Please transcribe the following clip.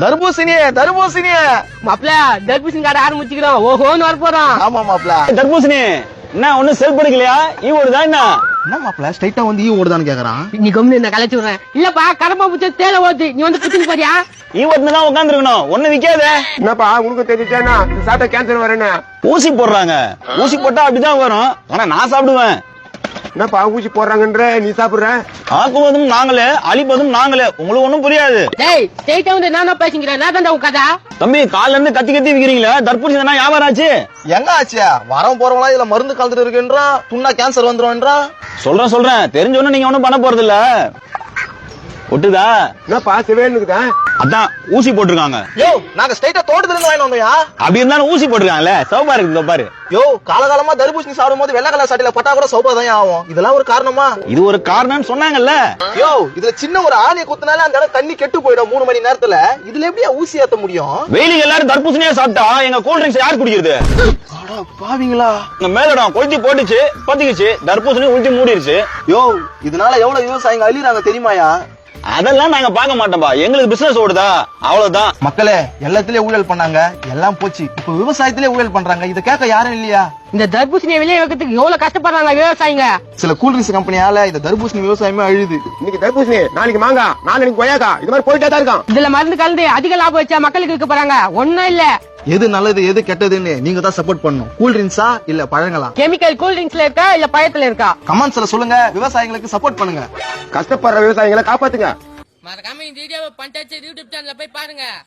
தர்பூசணி மாப்ள தர்பூசணி கடை ஆரம்பிச்சுக்கிறோம். ஓஹோன்னு வர போறோம். ஆமா மாப்ள. தர்பூசணி என்ன ஒண்ணும் செல் படிக்கலையா? ஓடுதான் என்ன மாப்ள ஸ்ட்ரைட்டா வந்து ஓடுதான்னு கேக்குறான். நீ கம்முனு என்ன கலைச்சு விடுறேன். இல்லப்பா கடம்பா பூச்ச தேல ஓடுது. நீ வந்து புத்தின்னு போறியா? ஓட்டுதான் உட்கார்ந்து இருக்கணும். ஒண்ணு விக்காத. என்னப்பா உனக்கு தெரிஞ்சுச்சேன்னா சாப்பிட்டா கேன்சர் வரேன்னு ஊசி போடுறாங்க. ஊசி போட்டா அப்படிதான் வரும். ஆனா நான் சாப்பிடுவேன். என்னப்பா ஊசி போடுறாங்கன்ற நீ சாப்பிடுற? ஆக்குவதும் நாங்களே, அழிப்பதும் நாங்களே. உங்களுக்கு ஒண்ணும் புரியாது. டேய் ஸ்ட்ரைட்டா வந்து நானா பேசிக்கிறேன். நான் தான் உன் கதை. தம்பி கால்ல இருந்து கத்தி கத்தி விக்கிறீங்களா? தர்பூசணி தானே வியாபாரம் ஆச்சு. எங்க ஆச்சு? வரவன் போறவங்களா இதுல மருந்து கலந்துட்டு இருக்குன்றான். துண்ணா கேன்சர் வந்துரும்ன்றான். சொல்றேன் தெரிஞ்சவொன்னு நீங்க ஒண்ணும் பண்ண போறது இல்ல. ஒட்டுதா? என்னப்பா சிவேனுக்குதா? அதான் ஊசி போட்டிருக்காங்க. யோ நாங்க ஸ்ட்ரைட்டா தோட்டத்துல இருந்து வாங்கிட்டு வந்தோம்யா. அப்படி இருந்தாலும் ஊசி போட்டிருக்காங்கல்ல, சௌபா இருக்கு பாரு. யோ காலகாலமா தர்பூசணி சாப்பிடும் போது வெள்ளை கலர் சட்டையில பட்டா கூட சௌபாதான் ஆகும். இதெல்லாம் ஒரு காரணமா? இது ஒரு காரணம்னு சொன்னாங்கல்ல. யோ இதுல சின்ன ஒரு ஆணியை குத்துனால அந்த இடம் தண்ணி கெட்டு போயிடும் 3 மணி நேரத்துல. இதுல எப்படியா ஊசி ஏத்த முடியும்? வெயிலுக்கு எல்லாரும் தர்பூசணியே சாப்பிட்டா எங்க கூல் ட்ரிங்க்ஸ் யார் குடிக்கிறது? பாவீங்களா? எங்க மேலிடம் கொளுத்தி போட்டுச்சு, பத்திக்குச்சு, தர்பூசணி ஊத்தி மூடிடுச்சு. யோ இதனால எவ்வளவு விவசாயிங்க அழிறாங்க தெரியுமாயா? அதெல்லாம் நாங்க பார்க்க மாட்டோம்பா. எங்களுக்கு பிசினஸ் ஓடுதா அவ்வளவுதான். மக்களே எல்லாத்திலயும் ஊழல் பண்ணாங்க, எல்லாம் போச்சு. இப்ப விவசாயத்திலே ஊழல் பண்றாங்க. இத கேட்க யாரும் இல்லையா? இந்த தர்பூசணியை வெளியே வைக்கிறதுக்கு எவ்வளவு கஷ்டப்படுறாங்க விவசாயிங்க. சில கூல்ட்ரிங்க்ஸ் கம்பெனியால இந்த தர்பூசணி விவசாயமே அழுது. இன்னைக்கு தர்பூசணி, நாளைக்கு மாங்கா, நாளைக்கு கொய்யாக்கா, இது மாதிரி போயிட்டே தான் இருக்கான். இதுல மருந்து கலந்து அதிக லாபம் வச்சா மக்களுக்கு இருக்க போறாங்க. ஒண்ணும் இல்ல. எது நல்லது எது கெட்டதுன்னு நீங்க தான் சப்போர்ட் பண்ணணும். கூல்ட்ரிங்க்ஸா இல்ல பழங்களா? கெமிக்கல் கூல்ட்ரிங்க்ஸ்ல இருக்கா இல்ல பழத்துல இருக்கா? கமெண்ட்ஸ்ல சொல்லுங்க. விவசாயிகளுக்கு சப்போர்ட் பண்ணுங்க. கஷ்டப்படுற விவசாயிகளை காப்பாத்துங்க. மறக்காம இந்த வீடியோவை பஞ்சாயத்து யூடியூப் சேனல்ல போய் பாருங்க.